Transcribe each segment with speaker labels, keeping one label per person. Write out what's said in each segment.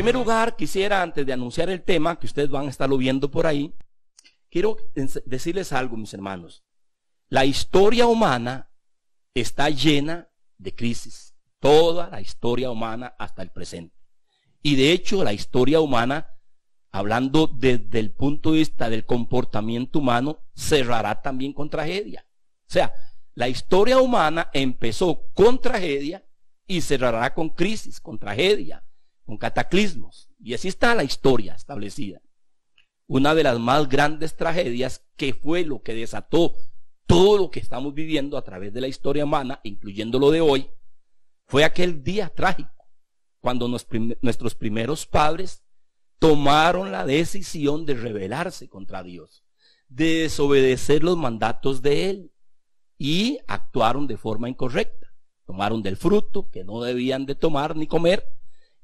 Speaker 1: primer lugar, quisiera, antes de anunciar el tema, que ustedes van a estarlo viendo por ahí, quiero decirles algo, mis hermanos. La historia humana está llena de crisis. Toda la historia humana hasta el presente. Y de hecho, la historia humana, hablando desde el punto de vista del comportamiento humano, cerrará también con tragedia. O sea, la historia humana empezó con tragedia y cerrará con crisis, con tragedia, con cataclismos. Y así está la historia establecida. Una de las más grandes tragedias, que fue lo que desató todo lo que estamos viviendo a través de la historia humana, incluyendo lo de hoy, fue aquel día trágico, cuando nuestros primeros padres tomaron la decisión de rebelarse contra Dios, de desobedecer los mandatos de Él, y actuaron de forma incorrecta. Tomaron del fruto que no debían de tomar ni comer,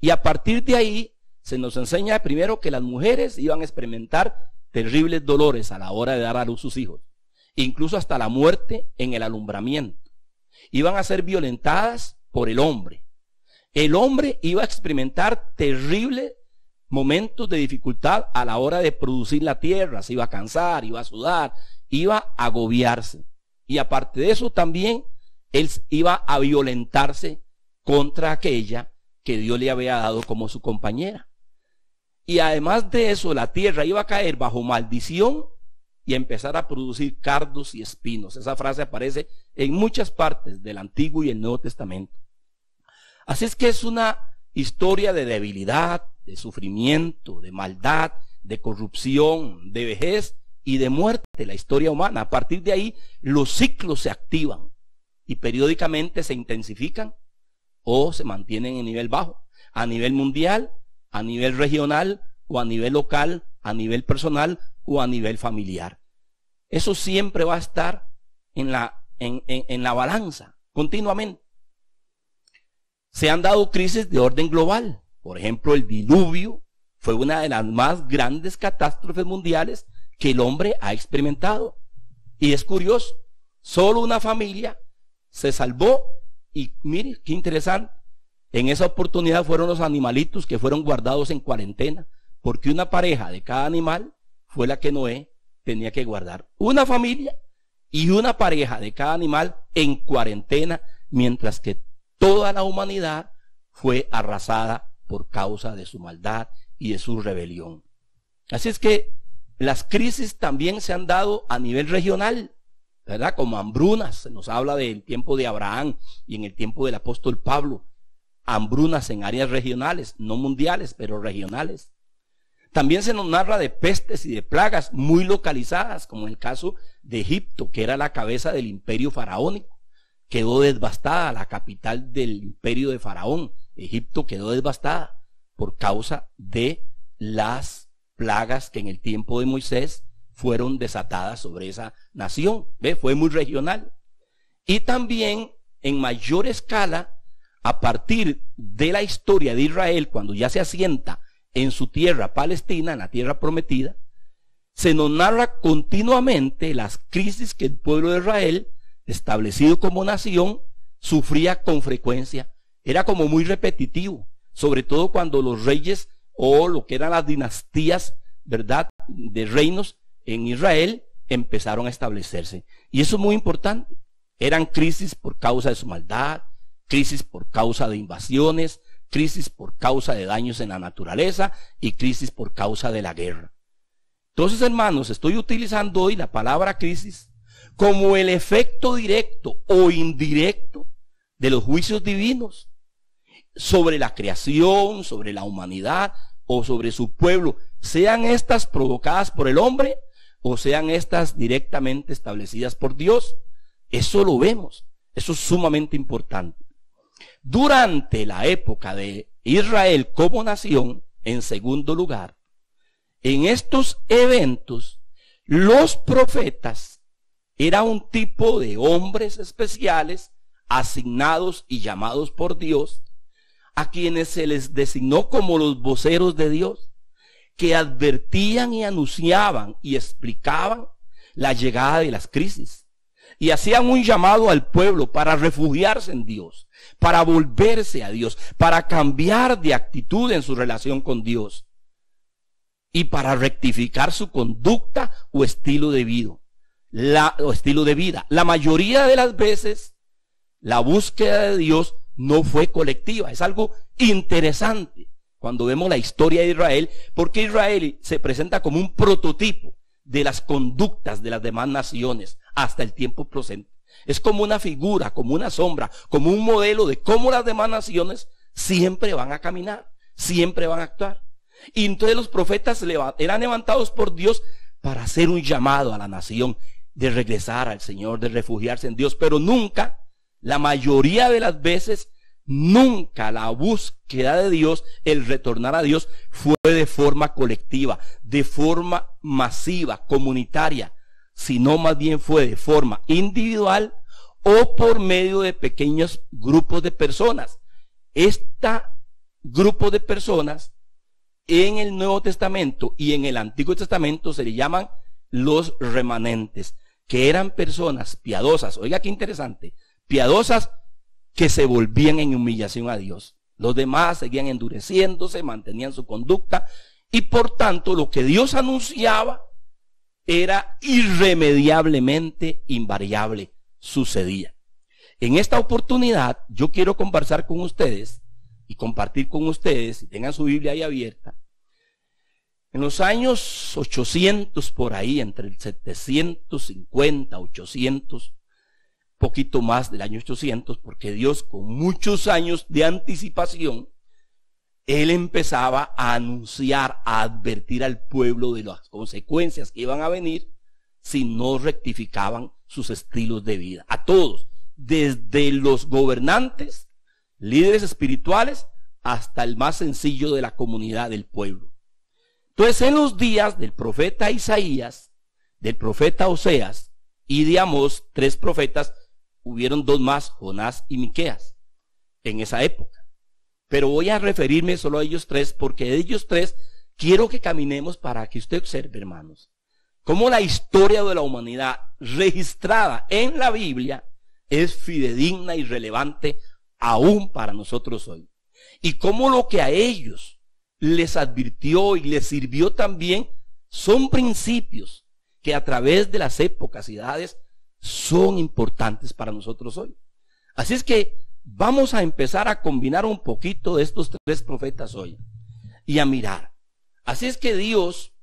Speaker 1: y a partir de ahí se nos enseña primero que las mujeres iban a experimentar terribles dolores a la hora de dar a luz sus hijos, incluso hasta la muerte en el alumbramiento. Iban a ser violentadas por el hombre. El hombre iba a experimentar terribles momentos de dificultad a la hora de producir la tierra. Se iba a cansar, iba a sudar, iba a agobiarse. Y aparte de eso también, él iba a violentarse contra aquella que Dios le había dado como su compañera. Y además de eso, la tierra iba a caer bajo maldición y a empezar a producir cardos y espinos. Esa frase aparece en muchas partes del Antiguo y el Nuevo Testamento. Así es que es una historia de debilidad, de sufrimiento, de maldad, de corrupción, de vejez y de muerte, la historia humana. A partir de ahí, los ciclos se activan y periódicamente se intensifican o se mantienen en nivel bajo, a nivel mundial, a nivel regional o a nivel local, a nivel personal o a nivel familiar. Eso siempre va a estar en la balanza, continuamente. Se han dado crisis de orden global. Por ejemplo, el diluvio fue una de las más grandes catástrofes mundiales que el hombre ha experimentado. Y es curioso, solo una familia se salvó. Y mire, qué interesante. En esa oportunidad fueron los animalitos que fueron guardados en cuarentena, porque una pareja de cada animal fue la que Noé tenía que guardar. Una familia y una pareja de cada animal en cuarentena, mientras que toda la humanidad fue arrasada por causa de su maldad y de su rebelión. Así es que las crisis también se han dado a nivel regional, ¿verdad? Como hambrunas. Se nos habla del tiempo de Abraham y en el tiempo del apóstol Pablo. Hambrunas en áreas regionales, no mundiales, pero regionales. También se nos narra de pestes y de plagas muy localizadas, como en el caso de Egipto, que era la cabeza del imperio faraónico. Quedó devastada, la capital del imperio de Faraón. Egipto quedó devastada por causa de las plagas que en el tiempo de Moisés fueron desatadas sobre esa nación. ¿Ve? Fue muy regional. Y también en mayor escala, a partir de la historia de Israel, cuando ya se asienta en su tierra Palestina, en la tierra prometida, se nos narra continuamente las crisis que el pueblo de Israel, establecido como nación, sufría con frecuencia. Era como muy repetitivo, sobre todo cuando los reyes o lo que eran las dinastías, ¿verdad?, de reinos en Israel empezaron a establecerse. Y eso es muy importante. Eran crisis por causa de su maldad, crisis por causa de invasiones, crisis por causa de daños en la naturaleza y crisis por causa de la guerra. Entonces, hermanos, estoy utilizando hoy la palabra crisis como el efecto directo o indirecto de los juicios divinos sobre la creación, sobre la humanidad o sobre su pueblo, sean estas provocadas por el hombre o sean estas directamente establecidas por Dios. Eso lo vemos, eso es sumamente importante. Durante la época de Israel como nación, en segundo lugar, en estos eventos, los profetas era un tipo de hombres especiales asignados y llamados por Dios, a quienes se les designó como los voceros de Dios, que advertían y anunciaban y explicaban la llegada de las crisis. y hacían un llamado al pueblo para refugiarse en Dios, para volverse a Dios, para cambiar de actitud en su relación con Dios y para rectificar su conducta o estilo de vida. La mayoría de las veces la búsqueda de Dios no fue colectiva. Es algo interesante cuando vemos la historia de Israel, porque Israel se presenta como un prototipo de las conductas de las demás naciones hasta el tiempo presente. Es como una figura, como una sombra, como un modelo de cómo las demás naciones siempre van a caminar, siempre van a actuar. Y entonces los profetas eran levantados por Dios para hacer un llamado a la nación de regresar al Señor, de refugiarse en Dios, pero nunca, la mayoría de las veces, nunca la búsqueda de Dios, el retornar a Dios, fue de forma colectiva, de forma masiva, comunitaria, sino más bien fue de forma individual o por medio de pequeños grupos de personas. Este grupo de personas en el Nuevo Testamento y en el Antiguo Testamento se le llaman los remanentes, que eran personas piadosas. Oiga qué interesante, piadosas que se volvían en humillación a Dios. Los demás seguían endureciéndose, mantenían su conducta y por tanto lo que Dios anunciaba era irremediablemente invariable, sucedía. En esta oportunidad yo quiero conversar con ustedes y compartir con ustedes, si tengan su Biblia ahí abierta, en los años 800 por ahí, entre el 750, 800, poquito más del año 800, porque Dios con muchos años de anticipación, Él empezaba a anunciar, a advertir al pueblo de las consecuencias que iban a venir si no rectificaban sus estilos de vida. A todos, desde los gobernantes, líderes espirituales, hasta el más sencillo de la comunidad del pueblo. Entonces, en los días del profeta Isaías, del profeta Oseas y de Amós, 3 profetas, hubieron 2 más, Jonás y Miqueas, en esa época. Pero voy a referirme solo a ellos 3, porque de ellos 3 quiero que caminemos para que usted observe, hermanos, cómo la historia de la humanidad registrada en la Biblia es fidedigna y relevante aún para nosotros hoy. Y cómo lo que a ellos les advirtió y les sirvió también son principios que a través de las épocas y edades son importantes para nosotros hoy. Así es que vamos a empezar a combinar un poquito de estos 3 profetas hoy y a mirar. Así es que Dios,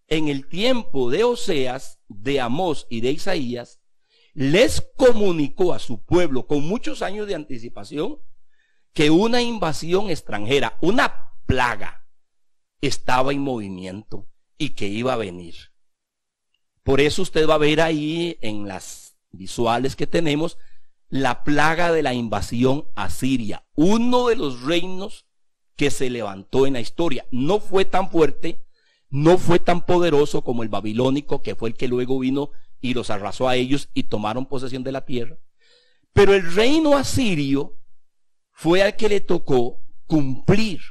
Speaker 1: en el tiempo de Oseas, de Amós y de Isaías, les comunicó a su pueblo con muchos años de anticipación que una invasión extranjera, una plaga, estaba en movimiento y que iba a venir. Por eso usted va a ver ahí en las visuales que tenemos la plaga de la invasión asiria, uno de los reinos que se levantó en la historia. No fue tan fuerte, no fue tan poderoso como el babilónico, que fue el que luego vino y los arrasó a ellos y tomaron posesión de la tierra. Pero el reino asirio fue al que le tocó cumplir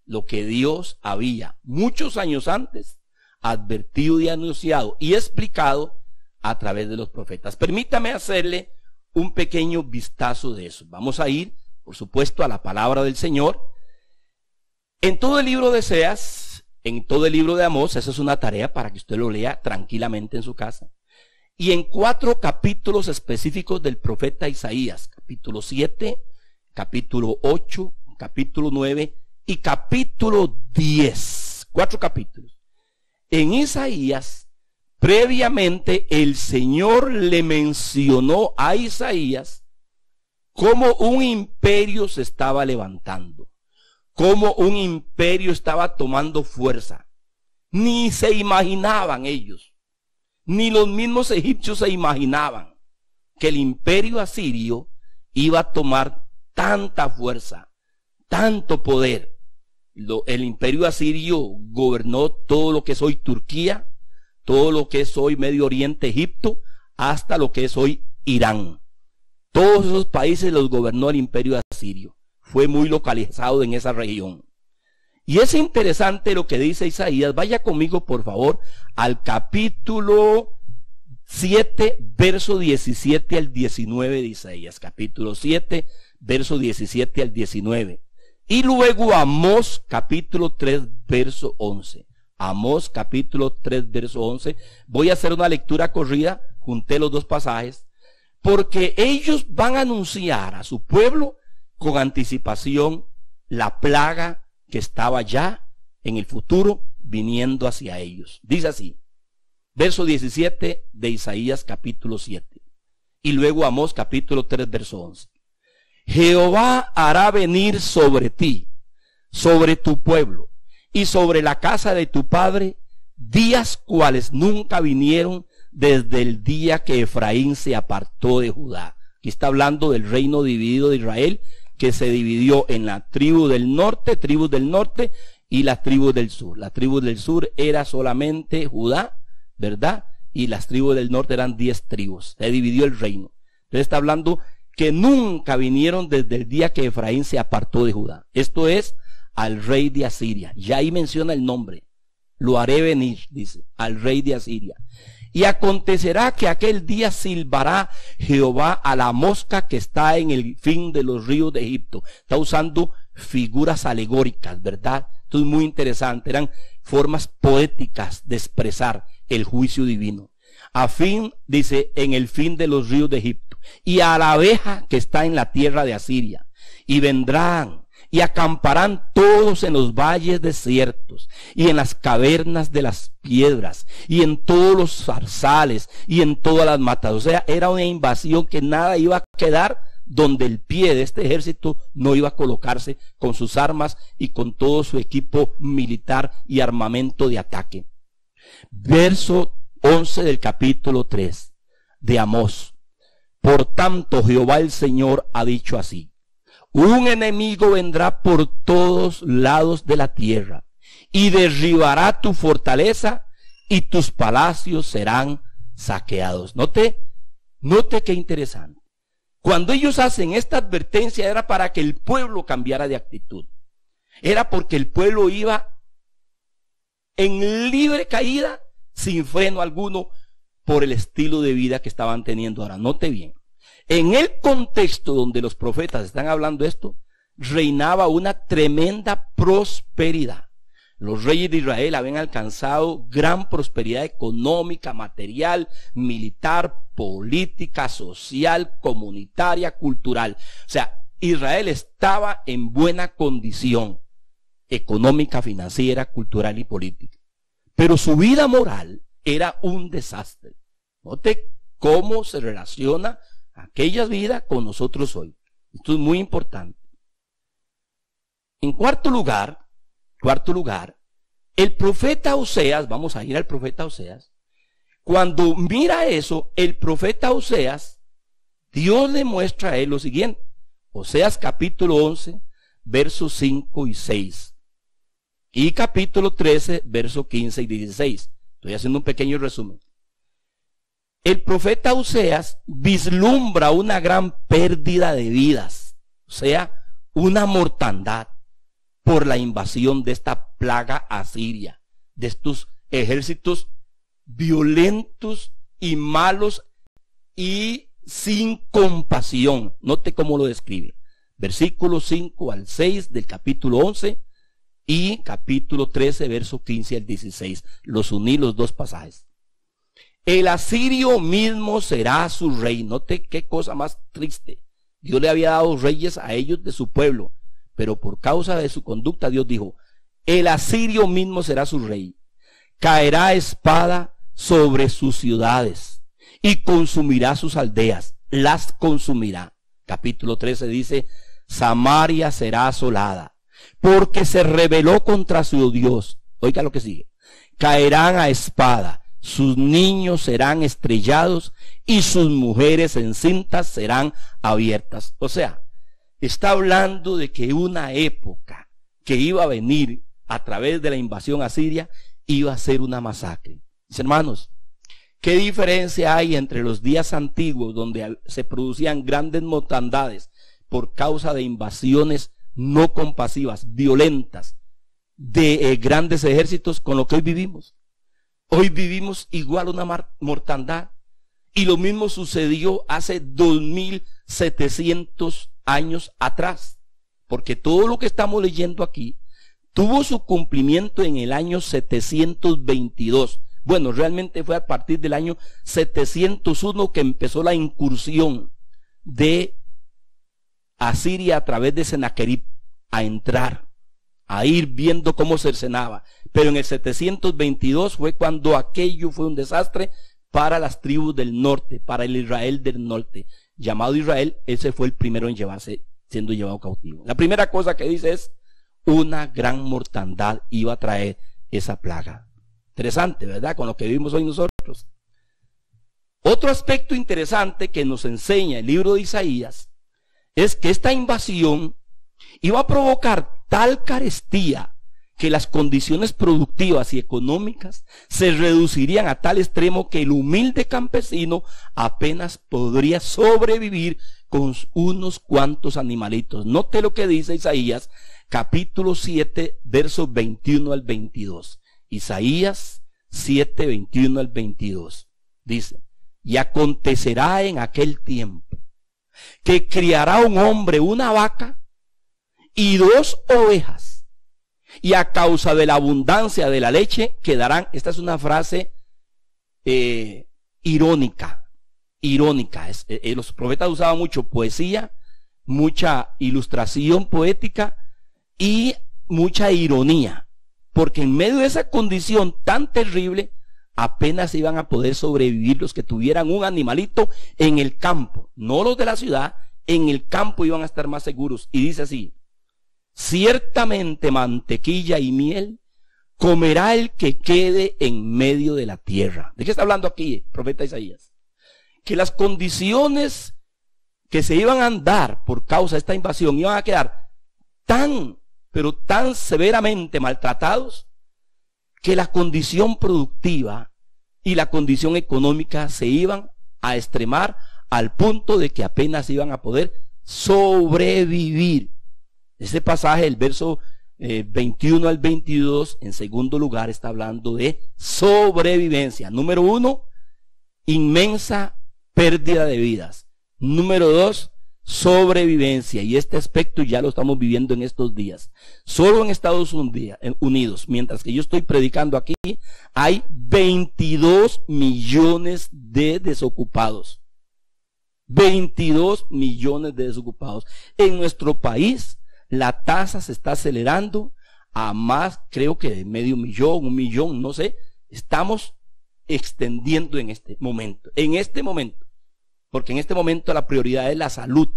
Speaker 1: lo que Dios había muchos años antes advertido y anunciado y explicado a través de los profetas. Permítame hacerle un pequeño vistazo de eso. Vamos a ir, por supuesto, a la palabra del Señor. En todo el libro de Oseas, en todo el libro de Amós, esa es una tarea para que usted lo lea tranquilamente en su casa. Y en 4 capítulos específicos del profeta Isaías, capítulo 7, capítulo 8, capítulo 9 y capítulo 10, 4 capítulos. En Isaías, previamente el Señor le mencionó a Isaías cómo un imperio se estaba levantando, cómo un imperio estaba tomando fuerza. Ni se imaginaban ellos, ni los mismos egipcios se imaginaban que el imperio asirio iba a tomar tanta fuerza, tanto poder. El imperio asirio gobernó todo lo que es hoy Turquía, todo lo que es hoy Medio Oriente, Egipto, hasta lo que es hoy Irán. Todos esos países los gobernó el imperio asirio. Fue muy localizado en esa región. Y es interesante lo que dice Isaías. Vaya conmigo, por favor, al capítulo 7, verso 17 al 19 de Isaías, capítulo 7, verso 17 al 19. Y luego Amós, capítulo 3, verso 11. Amós, capítulo 3, verso 11. Voy a hacer una lectura corrida, junté los dos pasajes, porque ellos van a anunciar a su pueblo con anticipación la plaga que estaba ya en el futuro viniendo hacia ellos. Dice así, verso 17 de Isaías capítulo 7. Y luego Amós capítulo 3, verso 11. Jehová hará venir sobre ti, sobre tu pueblo y sobre la casa de tu padre, días cuales nunca vinieron desde el día que Efraín se apartó de Judá. Aquí está hablando del reino dividido de Israel, que se dividió en la tribus del norte y las tribus del sur. La tribu del sur era solamente Judá, ¿verdad? Y las tribus del norte eran 10 tribus. Se dividió el reino. Entonces está hablando que nunca vinieron desde el día que Efraín se apartó de Judá. Esto es al rey de Asiria. Ya ahí menciona el nombre. Lo haré venir, dice, al rey de Asiria. Y acontecerá que aquel día silbará Jehová a la mosca que está en el fin de los ríos de Egipto. Está usando figuras alegóricas, ¿verdad? Esto es muy interesante. Eran formas poéticas de expresar el juicio divino. A fin, dice, en el fin de los ríos de Egipto. Y a la abeja que está en la tierra de Asiria. Y vendrán y acamparán todos en los valles desiertos y en las cavernas de las piedras y en todos los zarzales y en todas las matas. O sea, era una invasión que nada iba a quedar donde el pie de este ejército no iba a colocarse con sus armas y con todo su equipo militar y armamento de ataque. Verso 11 del capítulo 3 de Amós. Por tanto, Jehová el Señor ha dicho así: un enemigo vendrá por todos lados de la tierra y derribará tu fortaleza y tus palacios serán saqueados. Note qué interesante. Cuando ellos hacen esta advertencia era para que el pueblo cambiara de actitud. Era porque el pueblo iba en libre caída, sin freno alguno, por el estilo de vida que estaban teniendo. Ahora, note bien. En el contexto donde los profetas están hablando esto, reinaba una tremenda prosperidad. Los reyes de Israel habían alcanzado gran prosperidad económica, material, militar, política, social, comunitaria, cultural. O sea, Israel estaba en buena condición económica, financiera, cultural y política. Pero su vida moral era un desastre. Note cómo se relaciona aquella vida con nosotros hoy. Esto es muy importante. En cuarto lugar, el profeta Oseas, vamos a ir al profeta Oseas. Cuando mira eso, el profeta Oseas, Dios le muestra a él lo siguiente. Oseas capítulo 11, versos 5 y 6. Y capítulo 13, versos 15 y 16. Estoy haciendo un pequeño resumen. El profeta Oseas vislumbra una gran pérdida de vidas, o sea, una mortandad por la invasión de esta plaga asiria, de estos ejércitos violentos y malos y sin compasión. Note cómo lo describe. Versículos 5 al 6 del capítulo 11 y capítulo 13, verso 15 al 16. Los uní los dos pasajes. El asirio mismo será su rey. Note qué cosa más triste. Dios le había dado reyes a ellos de su pueblo, pero por causa de su conducta Dios dijo: el asirio mismo será su rey. Caerá espada sobre sus ciudades y consumirá sus aldeas, las consumirá. Capítulo 13 dice: Samaria será asolada, porque se rebeló contra su Dios. Oiga lo que sigue: caerán a espada, sus niños serán estrellados y sus mujeres encintas serán abiertas. O sea, está hablando de que una época que iba a venir a través de la invasión asiria iba a ser una masacre. Mis hermanos, ¿qué diferencia hay entre los días antiguos donde se producían grandes mortandades por causa de invasiones no compasivas, violentas, de grandes ejércitos, con lo que hoy vivimos? Hoy vivimos igual una mortandad Y lo mismo sucedió hace 2700 años atrás. Porque todo lo que estamos leyendo aquí tuvo su cumplimiento en el año 722. Bueno, realmente fue a partir del año 701 que empezó la incursión de Asiria a través de Sennacherib a entrar, a ir viendo cómo cercenaba. Pero en el 722 fue cuando aquello fue un desastre para las tribus del norte, para el Israel del norte. Llamado Israel, ese fue el primero en siendo llevado cautivo. La primera cosa que dice es, una gran mortandad iba a traer esa plaga. Interesante, ¿verdad? Con lo que vivimos hoy nosotros. Otro aspecto interesante que nos enseña el libro de Isaías es que esta invasión iba a provocar tal carestía que las condiciones productivas y económicas se reducirían a tal extremo que el humilde campesino apenas podría sobrevivir con unos cuantos animalitos. Note lo que dice Isaías, capítulo 7, versos 21 al 22. Isaías 7, 21 al 22. Dice, y acontecerá en aquel tiempo que criará un hombre una vaca y 2 ovejas, y a causa de la abundancia de la leche quedarán. Esta es una frase irónica. Los profetas usaban mucho poesía, mucha ilustración poética y mucha ironía, porque en medio de esa condición tan terrible apenas iban a poder sobrevivir los que tuvieran un animalito en el campo, no los de la ciudad. En el campo iban a estar más seguros. Y dice así, ciertamente mantequilla y miel comerá el que quede en medio de la tierra. ¿De qué está hablando aquí el profeta Isaías? Que las condiciones que se iban a dar por causa de esta invasión iban a quedar tan, pero tan severamente maltratados, que la condición productiva y la condición económica se iban a extremar al punto de que apenas iban a poder sobrevivir. Este pasaje, el verso 21 al 22, en segundo lugar, está hablando de sobrevivencia. Número 1, inmensa pérdida de vidas. Número 2, sobrevivencia. Y este aspecto ya lo estamos viviendo en estos días. Solo en Estados Unidos, mientras que yo estoy predicando aquí, hay 22 millones de desocupados. 22 millones de desocupados. En nuestro país, la tasa se está acelerando a más, creo que de medio millón, 1 millón, no sé. Estamos extendiendo en este momento. Porque en este momento la prioridad es la salud.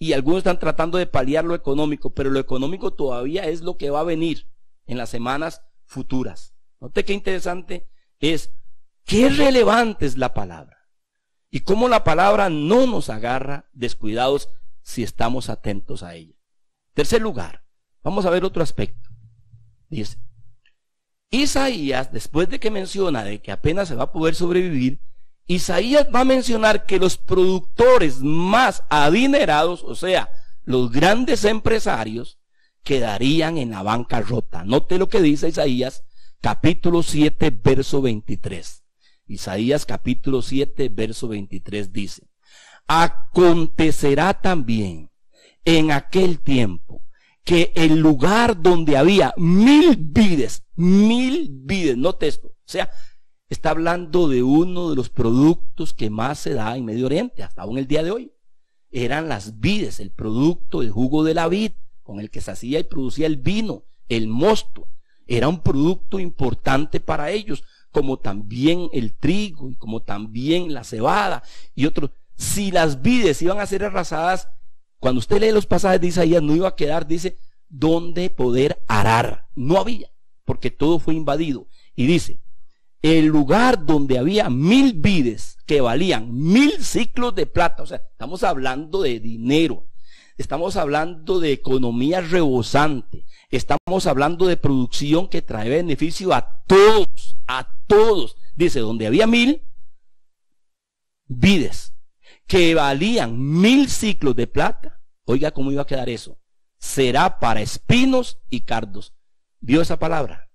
Speaker 1: Y algunos están tratando de paliar lo económico, pero lo económico todavía es lo que va a venir en las semanas futuras. Note qué interesante es, qué relevante es la palabra. Y cómo la palabra no nos agarra descuidados si estamos atentos a ella. Tercer lugar, vamos a ver otro aspecto. Dice, Isaías, después de que menciona de que apenas se va a poder sobrevivir, Isaías va a mencionar que los productores más adinerados, o sea, los grandes empresarios, quedarían en la bancarrota. Note lo que dice Isaías, capítulo 7, verso 23. Isaías capítulo 7, verso 23 dice, acontecerá también en aquel tiempo que el lugar donde había 1000 vides, note esto, o sea, está hablando de uno de los productos que más se da en Medio Oriente, hasta aún el día de hoy. Eran las vides, el producto, el jugo de la vid, con el que se hacía y producía el vino, el mosto. Era un producto importante para ellos, como también el trigo y como también la cebada y otros. Si las vides iban a ser arrasadas, cuando usted lee los pasajes de Isaías, no iba a quedar, dice, donde poder arar. No había, porque todo fue invadido. Y dice, el lugar donde había 1000 vides que valían 1000 ciclos de plata, o sea, estamos hablando de dinero, estamos hablando de economía rebosante, estamos hablando de producción que trae beneficio a todos. Dice, donde había 1000 vides que valían 1000 ciclos de plata, oiga cómo iba a quedar eso, será para espinos y cardos. ¿Vio esa palabra?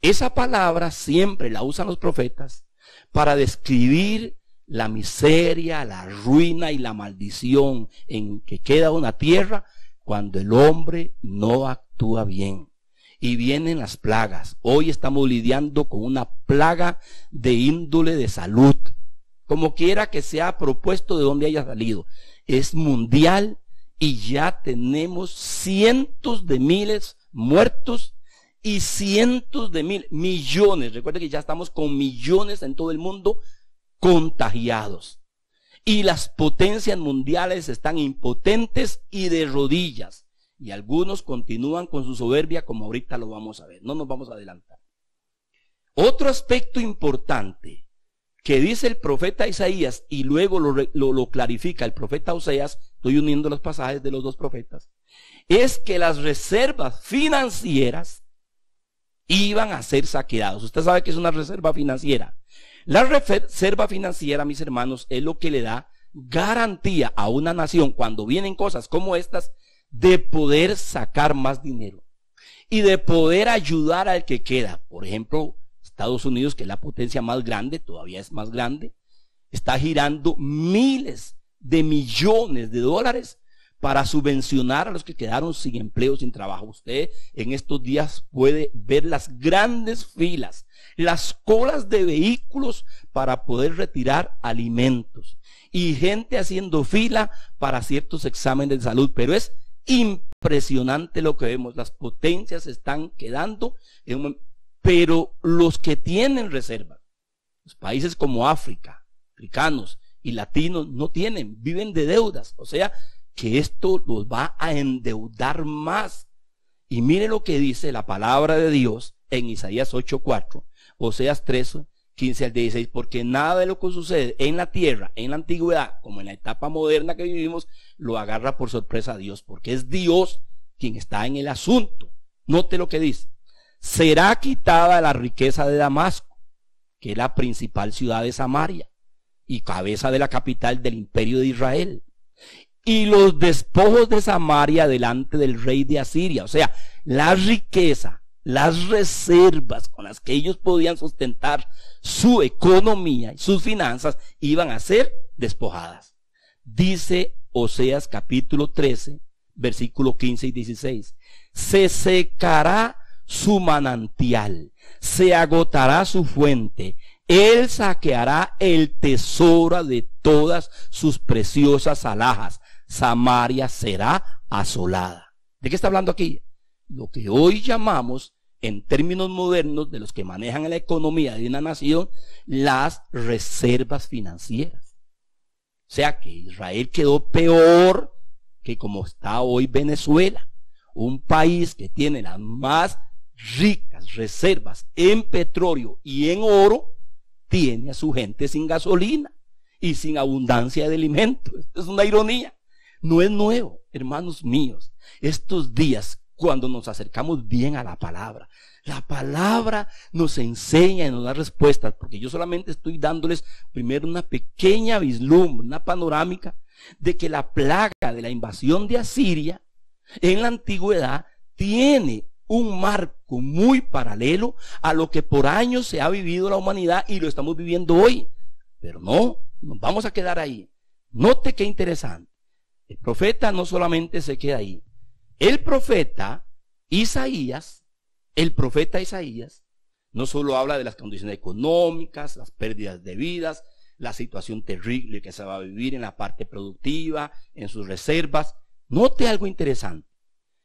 Speaker 1: Esa palabra siempre la usan los profetas para describir la miseria, la ruina y la maldición en que queda una tierra cuando el hombre no actúa bien. Y vienen las plagas. Hoy estamos lidiando con una plaga de índole de salud. Como quiera que sea propuesto, de donde haya salido. Es mundial y ya tenemos cientos de miles muertos y cientos de millones. Recuerden que ya estamos con millones en todo el mundo contagiados. Y las potencias mundiales están impotentes y de rodillas. Y algunos continúan con su soberbia, como ahorita lo vamos a ver. No nos vamos a adelantar. Otro aspecto importante que dice el profeta Isaías y luego lo clarifica el profeta Oseas, estoy uniendo los pasajes de los dos profetas, es que las reservas financieras iban a ser saqueadas. Usted sabe que es una reserva financiera. La reserva financiera, mis hermanos, es lo que le da garantía a una nación cuando vienen cosas como estas, de poder sacar más dinero y de poder ayudar al que queda. Por ejemplo, Estados Unidos, que es la potencia más grande, todavía es más grande, está girando miles de millones de dólares para subvencionar a los que quedaron sin empleo, sin trabajo. Usted en estos días puede ver las grandes filas, las colas de vehículos para poder retirar alimentos y gente haciendo fila para ciertos exámenes de salud, pero es impresionante lo que vemos. Las potencias están quedando pero los que tienen reservas, los países como África, africanos y latinos, no tienen, viven de deudas. O sea que esto los va a endeudar más. Y mire lo que dice la palabra de Dios en Isaías 8:4, Oseas 3:15 al 16, porque nada de lo que sucede en la tierra, en la antigüedad, como en la etapa moderna que vivimos, lo agarra por sorpresa a Dios, porque es Dios quien está en el asunto. Note lo que dice: será quitada la riqueza de Damasco, que es la principal ciudad de Samaria y cabeza de la capital del imperio de Israel, y los despojos de Samaria delante del rey de Asiria. O sea, la riqueza, las reservas con las que ellos podían sustentar su economía y sus finanzas iban a ser despojadas. Dice Oseas capítulo 13, versículo 15 y 16: se secará su manantial, se agotará su fuente, él saqueará el tesoro de todas sus preciosas alhajas, Samaria será asolada. ¿De qué está hablando aquí? Lo que hoy llamamos, en términos modernos de los que manejan la economía de una nación, las reservas financieras. O sea que Israel quedó peor que como está hoy Venezuela, un país que tiene las más ricas reservas en petróleo y en oro, tiene a su gente sin gasolina y sin abundancia de alimentos. Esto es una ironía. No es nuevo, hermanos míos. Estos días, cuando nos acercamos bien a la palabra nos enseña y nos da respuestas, porque yo solamente estoy dándoles primero una pequeña vislumbre, una panorámica de que la plaga de la invasión de Asiria en la antigüedad tiene un marco muy paralelo a lo que por años se ha vivido la humanidad y lo estamos viviendo hoy. Pero no, nos vamos a quedar ahí. Note qué interesante. El profeta no solamente se queda ahí. El profeta Isaías no solo habla de las condiciones económicas, las pérdidas de vidas, la situación terrible que se va a vivir en la parte productiva, en sus reservas. Note algo interesante.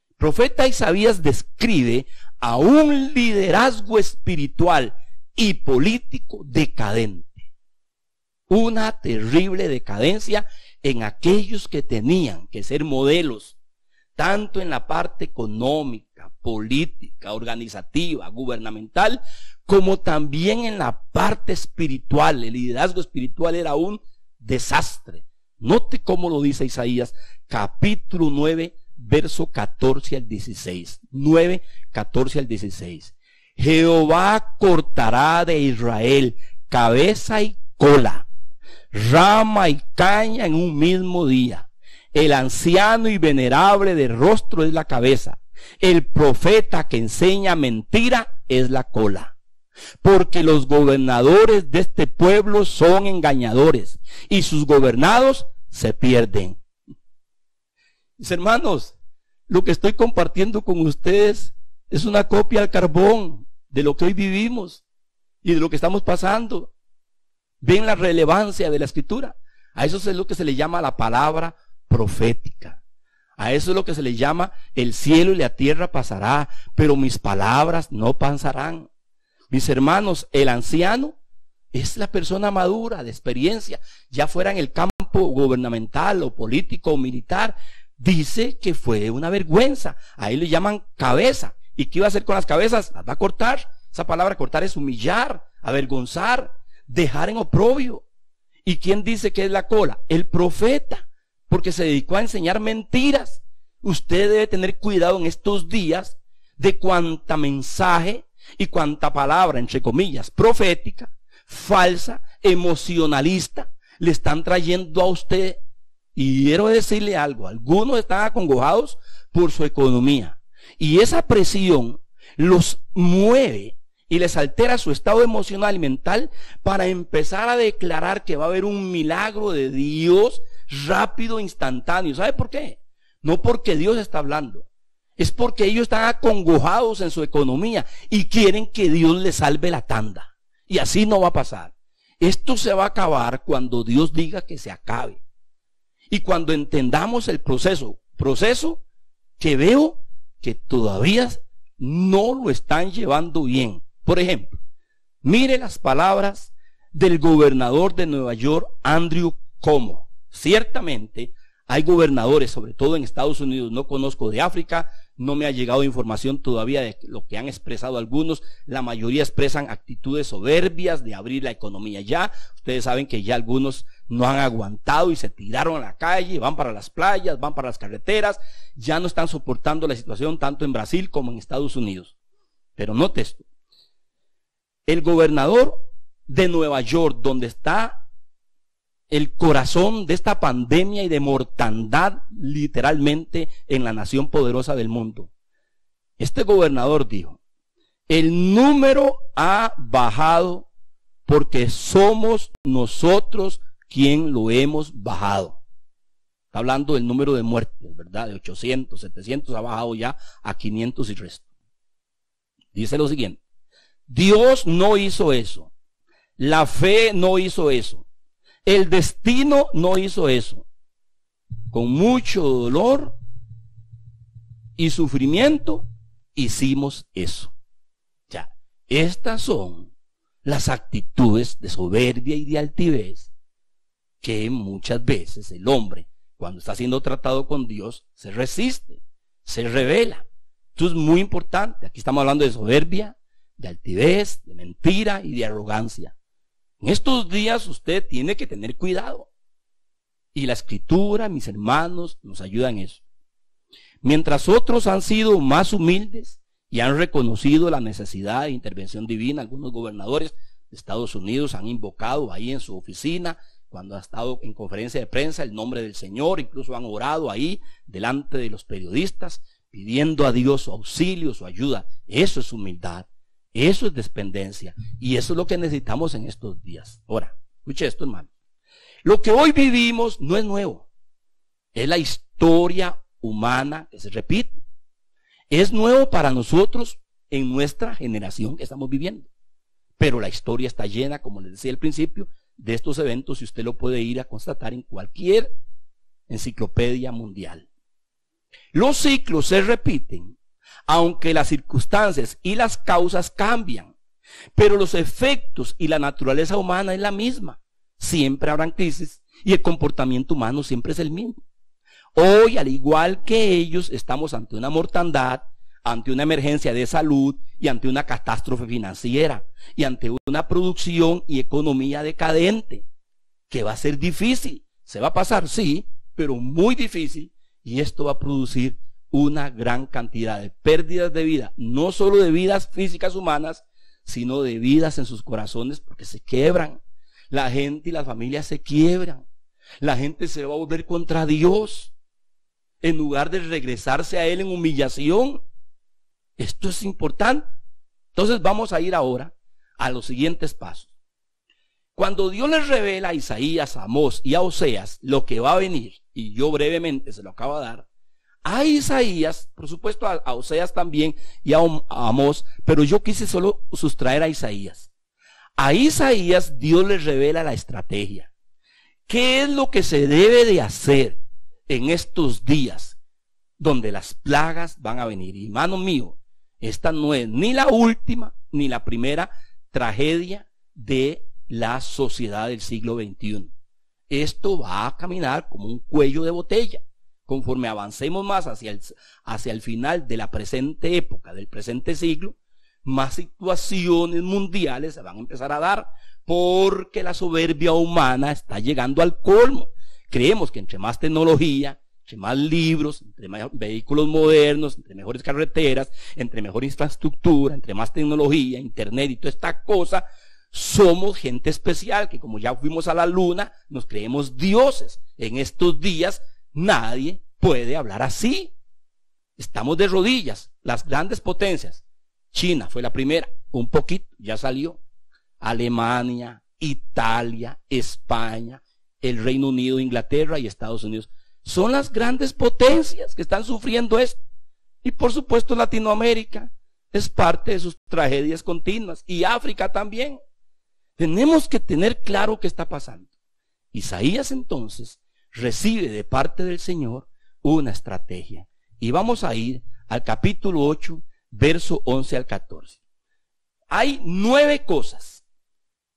Speaker 1: El profeta Isaías describe a un liderazgo espiritual y político decadente. Una terrible decadencia en aquellos que tenían que ser modelos, tanto en la parte económica, política, organizativa, gubernamental, como también en la parte espiritual. El liderazgo espiritual era un desastre. Note cómo lo dice Isaías, capítulo 9, verso 14 al 16. 9, 14 al 16. Jehová cortará de Israel cabeza y cola, rama y caña en un mismo día. El anciano y venerable de rostro es la cabeza. El profeta que enseña mentira es la cola. porque los gobernadores de este pueblo son engañadores y sus gobernados se pierden. Mis hermanos, lo que estoy compartiendo con ustedes es una copia al carbón de lo que hoy vivimos y de lo que estamos pasando. ¿Ven la relevancia de la escritura? A eso es lo que se le llama la palabra profética. A eso es lo que se le llama el cielo y la tierra pasará, pero mis palabras no pasarán. Mis hermanos, el anciano es la persona madura, de experiencia, ya fuera en el campo gubernamental o político o militar. Dice que fue una vergüenza. Ahí le llaman cabeza. ¿Y qué iba a hacer con las cabezas? Las va a cortar. Esa palabra cortar es humillar, avergonzar, dejar en oprobio. ¿Y quién dice que es la cola? El profeta, porque se dedicó a enseñar mentiras. Usted debe tener cuidado en estos días de cuánta mensaje y cuánta palabra, entre comillas, profética, falsa, emocionalista, le están trayendo a usted. Y quiero decirle algo, algunos están acongojados por su economía. Y esa presión los mueve y les altera su estado emocional y mental para empezar a declarar que va a haber un milagro de Dios rápido, instantáneo. ¿Sabe por qué? No porque Dios está hablando. Es porque ellos están acongojados en su economía y quieren que Dios les salve la tanda. Y así no va a pasar. Esto se va a acabar cuando Dios diga que se acabe. Y cuando entendamos el proceso que veo que todavía no lo están llevando bien. Por ejemplo, mire las palabras del gobernador de Nueva York, Andrew Cuomo. Ciertamente hay gobernadores, sobre todo en Estados Unidos, no conozco de África, no me ha llegado información todavía de lo que han expresado algunos. La mayoría expresan actitudes soberbias de abrir la economía ya. Ustedes saben que ya algunos no han aguantado y se tiraron a la calle, van para las playas, van para las carreteras, ya no están soportando la situación tanto en Brasil como en Estados Unidos. Pero note esto, el gobernador de Nueva York, donde está el corazón de esta pandemia y de mortandad literalmente en la nación poderosa del mundo, este gobernador dijo: el número ha bajado porque somos nosotros quien lo hemos bajado. Está hablando del número de muertes, ¿verdad? De 800, 700 ha bajado ya a 500 y resto. Dice lo siguiente: Dios no hizo eso, la fe no hizo eso, el destino no hizo eso. Con mucho dolor y sufrimiento hicimos eso. Ya, estas son las actitudes de soberbia y de altivez que muchas veces el hombre, cuando está siendo tratado con Dios, se resiste, se revela. Esto es muy importante. Aquí estamos hablando de soberbia, de altivez, de mentira y de arrogancia. En estos días usted tiene que tener cuidado. Y la escritura, mis hermanos, nos ayuda en eso. Mientras otros han sido más humildes y han reconocido la necesidad de intervención divina, algunos gobernadores de Estados Unidos han invocado ahí en su oficina, cuando ha estado en conferencia de prensa, el nombre del Señor, incluso han orado ahí delante de los periodistas, pidiendo a Dios su auxilio, su ayuda. Eso es humildad, eso es dependencia, y eso es lo que necesitamos en estos días. Ahora, escuche esto, hermano. Lo que hoy vivimos no es nuevo, es la historia humana que se repite. Es nuevo para nosotros en nuestra generación que estamos viviendo, pero la historia está llena, como les decía al principio, de estos eventos, y usted lo puede ir a constatar en cualquier enciclopedia mundial. Los ciclos se repiten, aunque las circunstancias y las causas cambian, pero los efectos y la naturaleza humana es la misma. Siempre habrán crisis y el comportamiento humano siempre es el mismo. Hoy, al igual que ellos, estamos ante una mortandad, ante una emergencia de salud y ante una catástrofe financiera y ante una producción y economía decadente que va a ser difícil. Se va a pasar, sí, pero muy difícil, y esto va a producir una gran cantidad de pérdidas de vida, no solo de vidas físicas humanas, sino de vidas en sus corazones, porque se quiebran. La gente y las familias se quiebran. La gente se va a volver contra Dios en lugar de regresarse a Él en humillación. Esto es importante. Entonces vamos a ir ahora a los siguientes pasos. Cuando Dios les revela a Isaías, a Amós y a Oseas lo que va a venir, y yo brevemente se lo acabo de dar, a Isaías, por supuesto a Oseas también y a Amós, pero yo quise solo sustraer a Isaías. A Isaías Dios les revela la estrategia. ¿Qué es lo que se debe de hacer en estos días donde las plagas van a venir? Y hermano mío, esta no es ni la última ni la primera tragedia de la sociedad del siglo XXI. Esto va a caminar como un cuello de botella. Conforme avancemos más hacia el final de la presente época, del presente siglo, más situaciones mundiales se van a empezar a dar, porque la soberbia humana está llegando al colmo. Creemos que entre más tecnología, entre más libros, entre más vehículos modernos, entre mejores carreteras, entre mejor infraestructura, entre más tecnología, internet y toda esta cosa, somos gente especial, que como ya fuimos a la luna, nos creemos dioses. En estos días nadie puede hablar así. Estamos de rodillas. Las grandes potencias, China fue la primera, un poquito, ya salió. Alemania, Italia, España, el Reino Unido, Inglaterra y Estados Unidos. Son las grandes potencias que están sufriendo esto. Y por supuesto Latinoamérica es parte de sus tragedias continuas. Y África también. Tenemos que tener claro qué está pasando. Isaías entonces recibe de parte del Señor una estrategia. Y vamos a ir al capítulo 8, verso 11 al 14. Hay 9 cosas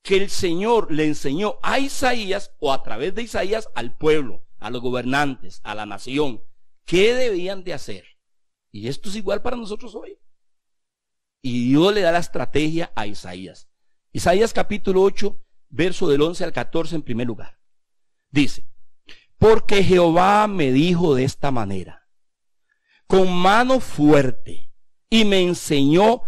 Speaker 1: que el Señor le enseñó a Isaías, o a través de Isaías, al pueblo, a los gobernantes, a la nación, qué debían de hacer. Y esto es igual para nosotros hoy. Y Dios le da la estrategia a Isaías. Isaías capítulo 8, verso del 11 al 14 en primer lugar. Dice: porque Jehová me dijo de esta manera, con mano fuerte, y me enseñó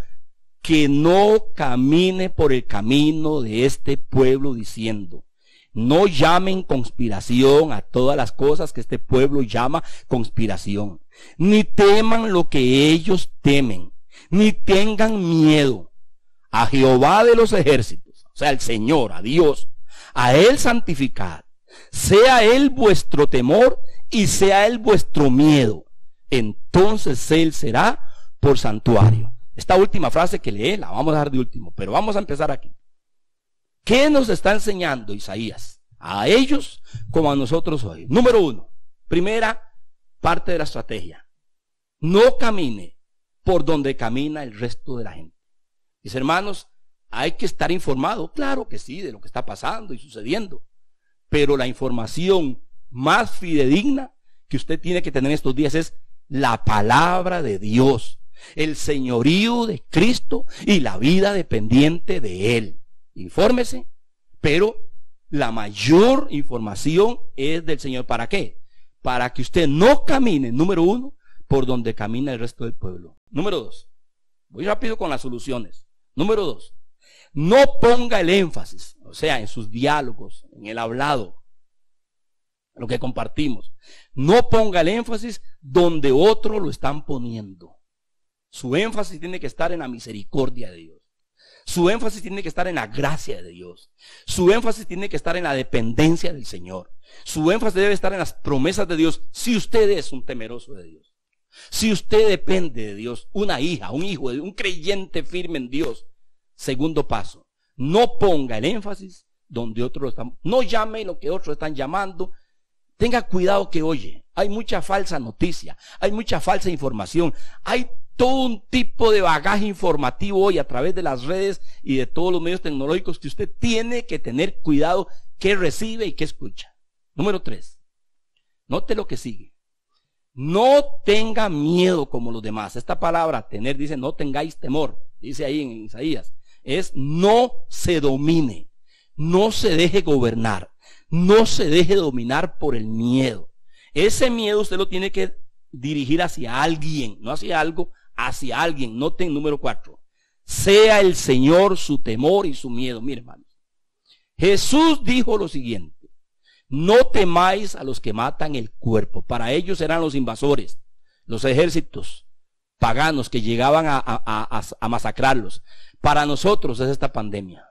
Speaker 1: que no camine por el camino de este pueblo, diciendo: no llamen conspiración a todas las cosas que este pueblo llama conspiración, ni teman lo que ellos temen, ni tengan miedo. A Jehová de los ejércitos, o sea, al Señor, a Dios, a Él santificad. Sea Él vuestro temor y sea Él vuestro miedo. Entonces Él será por santuario. Esta última frase que lee la vamos a dejar de último, pero vamos a empezar aquí. ¿Qué nos está enseñando Isaías? A ellos como a nosotros hoy. Número 1, primera parte de la estrategia: no camine por donde camina el resto de la gente. Mis hermanos, hay que estar informado, claro que sí, de lo que está pasando y sucediendo, pero la información más fidedigna que usted tiene que tener estos días es la palabra de Dios, el señorío de Cristo y la vida dependiente de Él. Infórmese, pero la mayor información es del Señor. ¿Para qué? Para que usted no camine, número 1, por donde camina el resto del pueblo. Número 2, voy rápido con las soluciones. Número 2, no ponga el énfasis, o sea, en sus diálogos, en el hablado, lo que compartimos. No ponga el énfasis donde otros lo están poniendo. Su énfasis tiene que estar en la misericordia de Dios. Su énfasis tiene que estar en la gracia de Dios. Su énfasis tiene que estar en la dependencia del Señor. Su énfasis debe estar en las promesas de Dios, si usted es un temeroso de Dios. Si usted depende de Dios, una hija, un hijo, un creyente firme en Dios. Segundo paso, no ponga el énfasis donde otros lo están. No llame lo que otros están llamando. Tenga cuidado que oye. Hay mucha falsa noticia, hay mucha falsa información, hay todo un tipo de bagaje informativo hoy a través de las redes y de todos los medios tecnológicos que usted tiene que tener cuidado qué recibe y qué escucha. Número 3, note lo que sigue. No tenga miedo como los demás. Esta palabra tener dice no tengáis temor, dice ahí en Isaías. Es no se domine, no se deje gobernar, no se deje dominar por el miedo. Ese miedo usted lo tiene que dirigir hacia alguien, no hacia algo, hacia alguien. Noten número 4, sea el Señor su temor y su miedo. Mire, hermanos, Jesús dijo lo siguiente: no temáis a los que matan el cuerpo. Para ellos eran los invasores, los ejércitos paganos que llegaban a masacrarlos. Para nosotros es esta pandemia.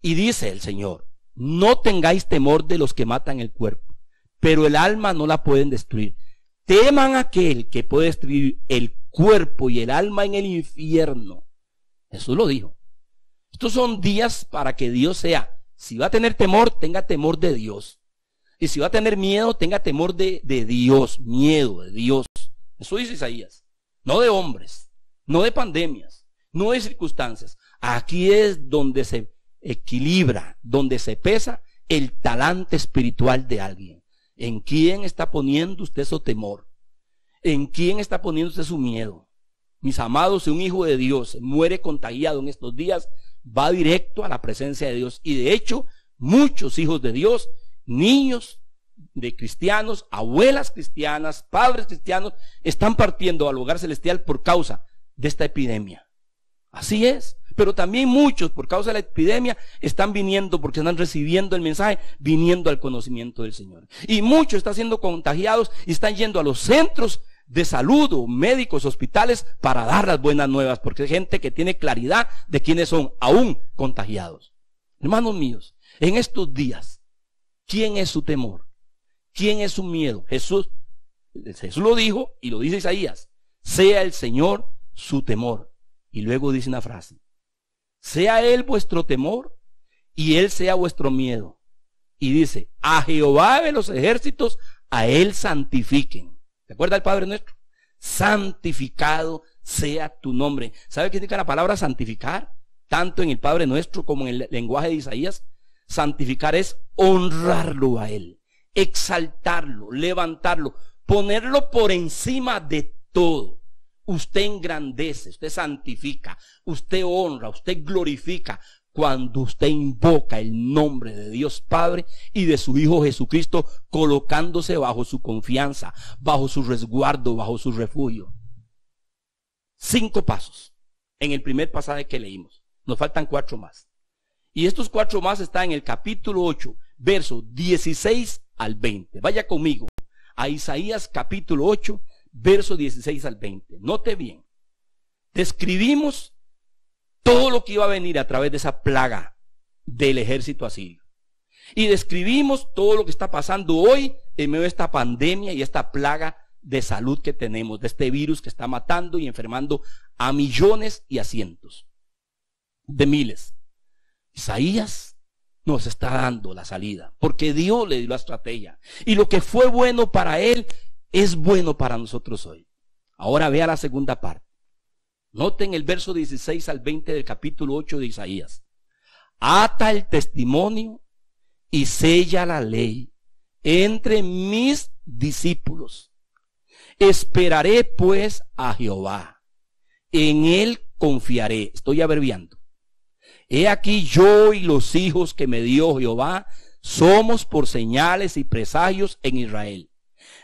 Speaker 1: Y dice el Señor, no tengáis temor de los que matan el cuerpo, pero el alma no la pueden destruir. Teman a aquel que puede destruir el cuerpo y el alma en el infierno. Jesús lo dijo. Estos son días para que Dios sea, si va a tener temor, tenga temor de Dios. Y si va a tener miedo, tenga temor de Dios, miedo de Dios. Eso dice Isaías. No de hombres, no de pandemias, no de circunstancias. Aquí es donde se equilibra, donde se pesa el talante espiritual de alguien. ¿En quién está poniendo usted su temor? ¿En quién está poniendo usted su miedo? Mis amados, si un hijo de Dios muere contagiado en estos días, va directo a la presencia de Dios. Y de hecho, muchos hijos de Dios, niños de cristianos, abuelas cristianas, padres cristianos, están partiendo al hogar celestial por causa de esta epidemia. Así es. Pero también muchos, por causa de la epidemia, están viniendo porque están recibiendo el mensaje, viniendo al conocimiento del Señor. Y muchos están siendo contagiados y están yendo a los centros de salud o médicos, hospitales, para dar las buenas nuevas, porque hay gente que tiene claridad de quiénes son aún contagiados. Hermanos míos, en estos días, ¿quién es su temor? ¿Quién es su miedo? Jesús lo dijo y lo dice Isaías, sea el Señor su temor. Y luego dice una frase, sea Él vuestro temor y Él sea vuestro miedo. Y dice, a Jehová de los ejércitos, a Él santifiquen. ¿Se acuerda el Padre nuestro? Santificado sea tu nombre. ¿Sabe qué significa la palabra santificar? Tanto en el Padre nuestro como en el lenguaje de Isaías. Santificar es honrarlo a Él, exaltarlo, levantarlo, ponerlo por encima de todo. Usted engrandece, usted santifica, usted honra, usted glorifica cuando usted invoca el nombre de Dios Padre y de su Hijo Jesucristo, colocándose bajo su confianza, bajo su resguardo, bajo su refugio. 5 pasos en el primer pasaje que leímos. Nos faltan 4 más. Y estos 4 más están en el capítulo 8, versos 16 al 20. Vaya conmigo a Isaías capítulo 8, versos 16 al 20. Note bien. Describimos todo lo que iba a venir a través de esa plaga del ejército asirio. Y describimos todo lo que está pasando hoy en medio de esta pandemia y esta plaga de salud que tenemos, de este virus que está matando y enfermando a millones y a cientos de miles. Isaías nos está dando la salida, porque Dios le dio la estrategia. Y lo que fue bueno para él es bueno para nosotros hoy. Ahora vea la segunda parte. Noten el verso 16 al 20 del capítulo 8 de Isaías. Ata el testimonio y sella la ley entre mis discípulos. Esperaré pues a Jehová. En él confiaré. Estoy abreviando. He aquí yo y los hijos que me dio Jehová somos por señales y presagios en Israel,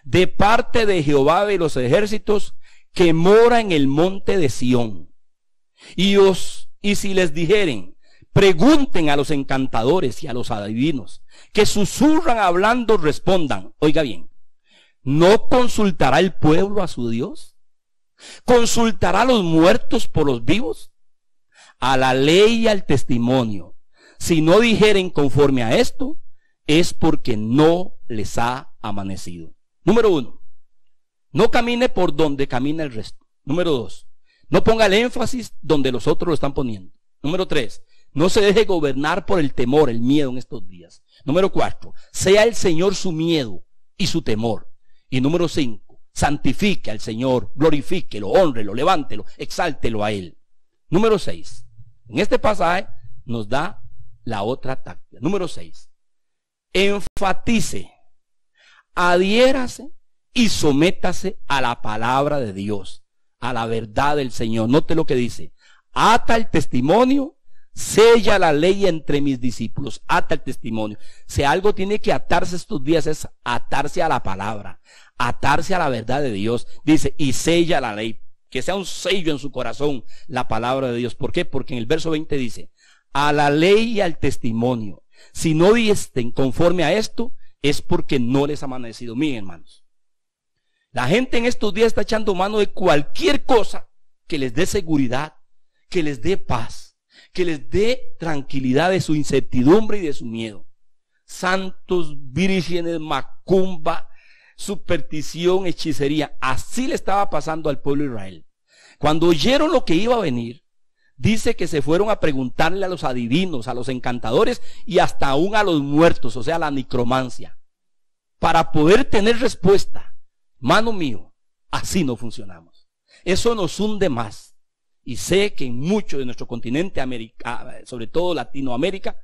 Speaker 1: de parte de Jehová de los ejércitos, que mora en el monte de Sión. Y si les dijeren, pregunten a los encantadores y a los adivinos, que susurran hablando, respondan. Oiga bien, ¿no consultará el pueblo a su Dios? ¿Consultará a los muertos por los vivos? A la ley y al testimonio. Si no dijeren conforme a esto, es porque no les ha amanecido. Número 1, no camine por donde camina el resto. Número 2, no ponga el énfasis donde los otros lo están poniendo. Número 3, no se deje gobernar por el temor, el miedo en estos días. Número 4, sea el Señor su miedo y su temor. Y número 5, santifique al Señor, glorifíquelo, hónrelo, levántelo, exáltelo a Él. Número 6, en este pasaje nos da la otra táctica. Número 6, enfatice, adhiérase y sométase a la palabra de Dios, a la verdad del Señor. Note lo que dice: ata el testimonio, sella la ley entre mis discípulos. Ata el testimonio. Si algo tiene que atarse estos días es atarse a la palabra, atarse a la verdad de Dios. Dice, y sella la ley, que sea un sello en su corazón la palabra de Dios. ¿Por qué? Porque en el verso 20 dice, a la ley y al testimonio. Si no disten conforme a esto, es porque no les ha amanecido. Miren, hermanos, la gente en estos días está echando mano de cualquier cosa que les dé seguridad, que les dé paz. que les dé tranquilidad de su incertidumbre y de su miedo. Santos, vírgenes, macumba, superstición, hechicería. Así le estaba pasando al pueblo de Israel. Cuando oyeron lo que iba a venir, dice que se fueron a preguntarle a los adivinos, a los encantadores y hasta aún a los muertos, o sea, la necromancia, para poder tener respuesta. Mano mío, así no funcionamos. Eso nos hunde más. Y sé que en mucho de nuestro continente, sobre todo Latinoamérica,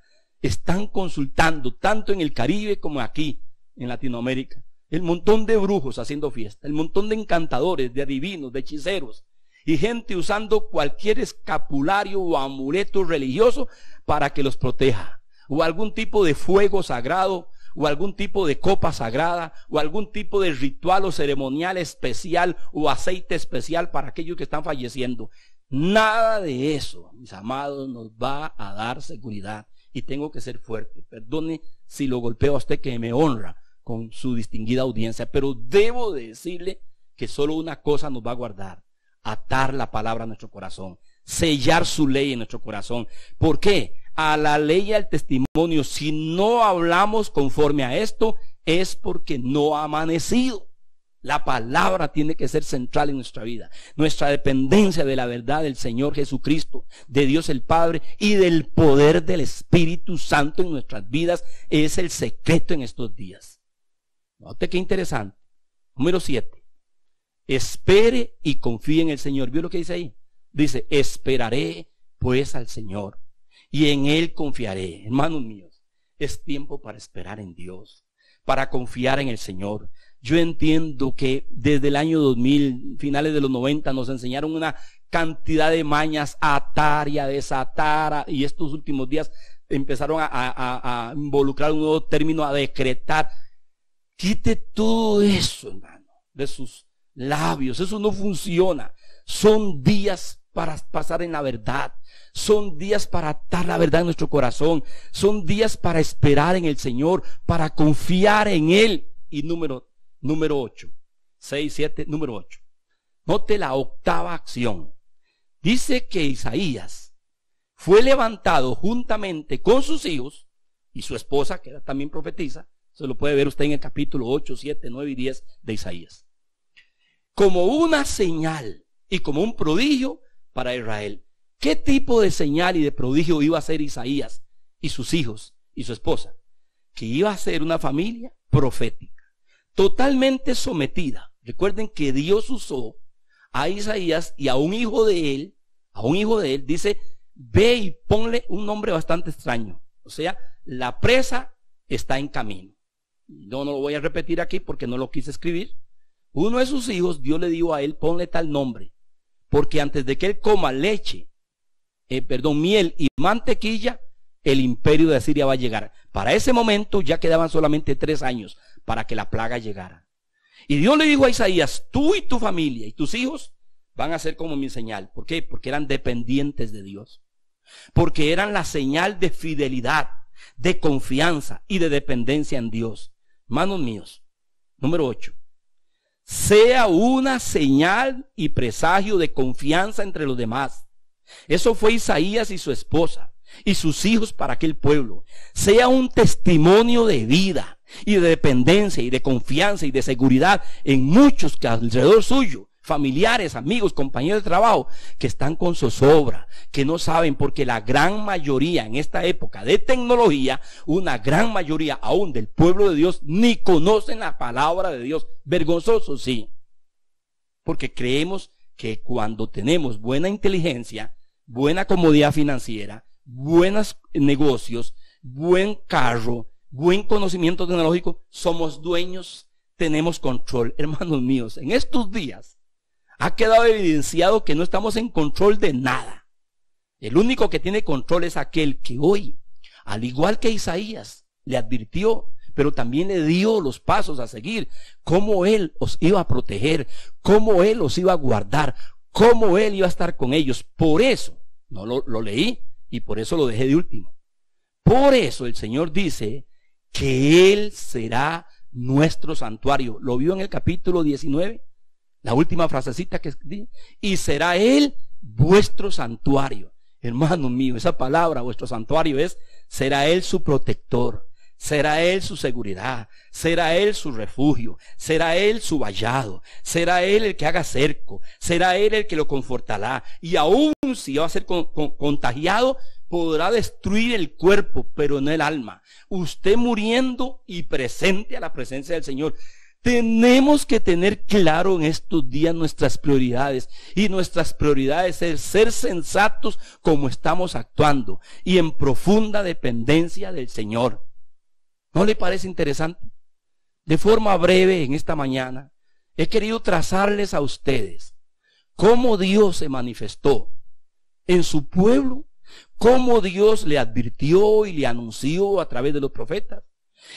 Speaker 1: están consultando, tanto en el Caribe como aquí, en Latinoamérica, el montón de brujos haciendo fiesta, el montón de encantadores, de adivinos, de hechiceros, y gente usando cualquier escapulario o amuleto religioso para que los proteja, o algún tipo de fuego sagrado, o algún tipo de copa sagrada, o algún tipo de ritual o ceremonial especial, o aceite especial para aquellos que están falleciendo. Nada de eso, mis amados, nos va a dar seguridad. Y tengo que ser fuerte. Perdone si lo golpeo a usted, que me honra con su distinguida audiencia, pero debo de decirle que solo una cosa nos va a guardar: atar la palabra a nuestro corazón, sellar su ley en nuestro corazón. ¿Por qué? A la ley y al testimonio, si no hablamos conforme a esto, es porque no ha amanecido. La palabra tiene que ser central en nuestra vida. Nuestra dependencia de la verdad del Señor Jesucristo, de Dios el Padre y del poder del Espíritu Santo en nuestras vidas es el secreto en estos días. Note qué interesante. Número 7. Espere y confíe en el Señor. ¿Vio lo que dice ahí? Dice: esperaré pues al Señor y en Él confiaré. Hermanos míos, es tiempo para esperar en Dios, para confiar en el Señor. Yo entiendo que desde el año 2000, finales de los 90, nos enseñaron una cantidad de mañas a atar y a desatar, y estos últimos días empezaron a involucrar un nuevo término, a decretar. Quite todo eso, hermano, de sus labios. Eso no funciona. Son días para pasar en la verdad. Son días para atar la verdad en nuestro corazón. Son días para esperar en el Señor, para confiar en Él. Y número 8. 6, 7, número 8. Note la octava acción. Dice que Isaías fue levantado juntamente con sus hijos y su esposa, que era también profetisa. Se lo puede ver usted en el capítulo 8, 7, 9 y 10 de Isaías. Como una señal y como un prodigio para Israel. ¿Qué tipo de señal y de prodigio iba a ser Isaías y sus hijos y su esposa? Que iba a ser una familia profética, totalmente sometida. Recuerden que Dios usó a Isaías y a un hijo de él, dice: ve y ponle un nombre bastante extraño. O sea, la presa está en camino. Yo no lo voy a repetir aquí porque no lo quise escribir. Uno de sus hijos, Dios le dijo a él: ponle tal nombre, porque antes de que él coma miel y mantequilla, el imperio de Asiria va a llegar. Para ese momento ya quedaban solamente 3 años para que la plaga llegara. Y Dios le dijo a Isaías: tú y tu familia y tus hijos van a ser como mi señal. ¿Por qué? Porque eran dependientes de Dios. Porque eran la señal de fidelidad, de confianza y de dependencia en Dios. Hermanos míos, número 8. Sea una señal y presagio de confianza entre los demás. Eso fue Isaías y su esposa y sus hijos para aquel pueblo. Sea un testimonio de vida y de dependencia y de confianza y de seguridad en muchos que alrededor suyo, familiares, amigos, compañeros de trabajo, que están con zozobra, que no saben, porque la gran mayoría en esta época de tecnología, una gran mayoría aún del pueblo de Dios, ni conocen la palabra de Dios. Vergonzoso, sí, porque creemos que cuando tenemos buena inteligencia, buena comodidad financiera, buenos negocios, buen carro, buen conocimiento tecnológico, somos dueños, tenemos control. Hermanos míos, en estos días ha quedado evidenciado que no estamos en control de nada. El único que tiene control es aquel que hoy, al igual que Isaías, le advirtió, pero también le dio los pasos a seguir, cómo Él os iba a proteger, cómo Él os iba a guardar, cómo Él iba a estar con ellos. Por eso, no lo leí y por eso lo dejé de último. Por eso el Señor dice que Él será nuestro santuario. ¿Lo vio en el capítulo 19? La última frasecita que dice: y será Él vuestro santuario. Hermano mío, esa palabra, vuestro santuario es, será Él su protector, será Él su seguridad, será Él su refugio, será Él su vallado, será Él el que haga cerco, será Él el que lo confortará. Y aún si va a ser contagiado, podrá destruir el cuerpo, pero no el alma. Usted muriendo y presente a la presencia del Señor. Tenemos que tener claro en estos días nuestras prioridades, y nuestras prioridades es ser sensatos como estamos actuando y en profunda dependencia del Señor. ¿No le parece interesante? De forma breve en esta mañana he querido trazarles a ustedes cómo Dios se manifestó en su pueblo, cómo Dios le advirtió y le anunció a través de los profetas,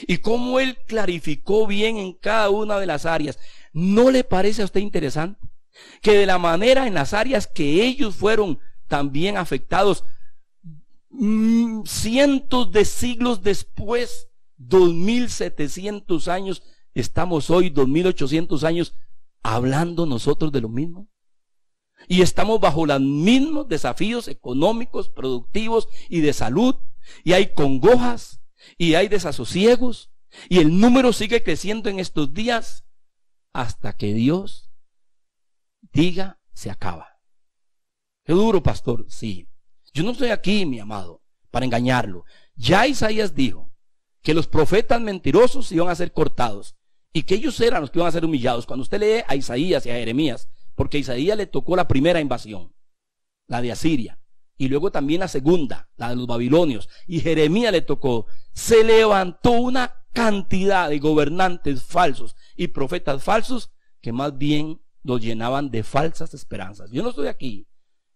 Speaker 1: y cómo Él clarificó bien en cada una de las áreas. ¿No le parece a usted interesante? Que de la manera en las áreas que ellos fueron también afectados, cientos de siglos después, 2700 años, estamos hoy 2800 años hablando nosotros de lo mismo. Y estamos bajo los mismos desafíos económicos, productivos y de salud. Y hay congojas, y hay desasosiegos, y el número sigue creciendo en estos días hasta que Dios diga se acaba. Qué duro, pastor. Sí, yo no estoy aquí, mi amado, para engañarlo. Ya Isaías dijo que los profetas mentirosos iban a ser cortados y que ellos eran los que iban a ser humillados. Cuando usted lee a Isaías y a Jeremías, porque a Isaías le tocó la primera invasión, la de Asiria, y luego también la segunda, la de los babilonios, y Jeremías le tocó, se levantó una cantidad de gobernantes falsos y profetas falsos que más bien los llenaban de falsas esperanzas. Yo no estoy aquí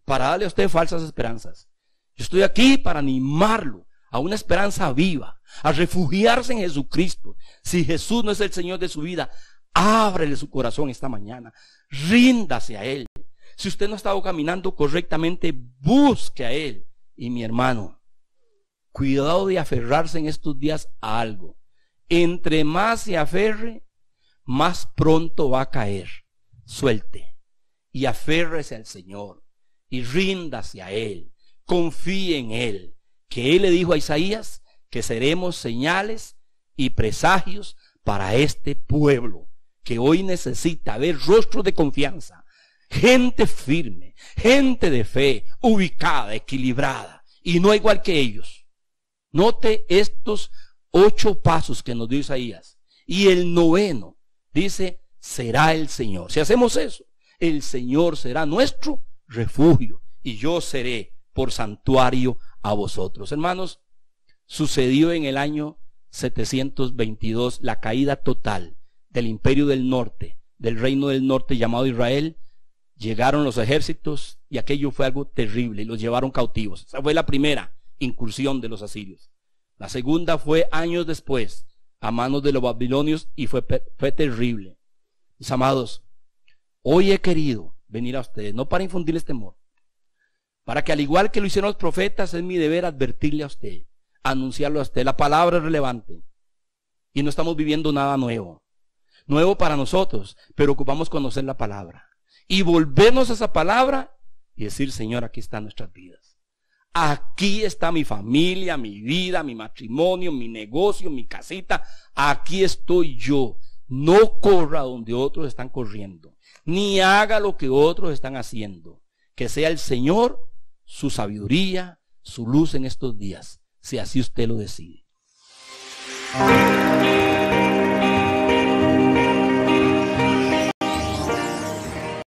Speaker 1: para darle a usted falsas esperanzas. Yo estoy aquí para animarlo a una esperanza viva, a refugiarse en Jesucristo. Si Jesús no es el Señor de su vida, ábrele su corazón esta mañana, ríndase a Él. Si usted no ha estado caminando correctamente, busque a Él. Y mi hermano, cuidado de aferrarse en estos días a algo. Entre más se aferre, más pronto va a caer. Suelte y aférrese al Señor y ríndase a Él. Confíe en Él, que Él le dijo a Isaías que seremos señales y presagios para este pueblo que hoy necesita ver rostros de confianza, gente firme, gente de fe, ubicada, equilibrada y no igual que ellos. Note estos 8 pasos que nos dio Isaías, y el 9 dice: será el Señor. Si hacemos eso, el Señor será nuestro refugio y yo seré por santuario a vosotros. Hermanos, sucedió en el año 722 la caída total del imperio del norte, del reino del norte llamado Israel. Llegaron los ejércitos y aquello fue algo terrible, y los llevaron cautivos. Esa fue la primera incursión de los asirios. La segunda fue años después, a manos de los babilonios, y fue terrible. Mis amados, hoy he querido venir a ustedes, no para infundirles temor, para que al igual que lo hicieron los profetas, es mi deber advertirle a usted, anunciarlo a usted. La palabra es relevante y no estamos viviendo nada nuevo para nosotros, pero ocupamos conocer la palabra y volvernos a esa palabra y decir: Señor, aquí están nuestras vidas, aquí está mi familia, mi vida, mi matrimonio, mi negocio, mi casita, aquí estoy yo. No corra donde otros están corriendo, ni haga lo que otros están haciendo. Que sea el Señor su sabiduría, su luz en estos días, si así usted lo decide.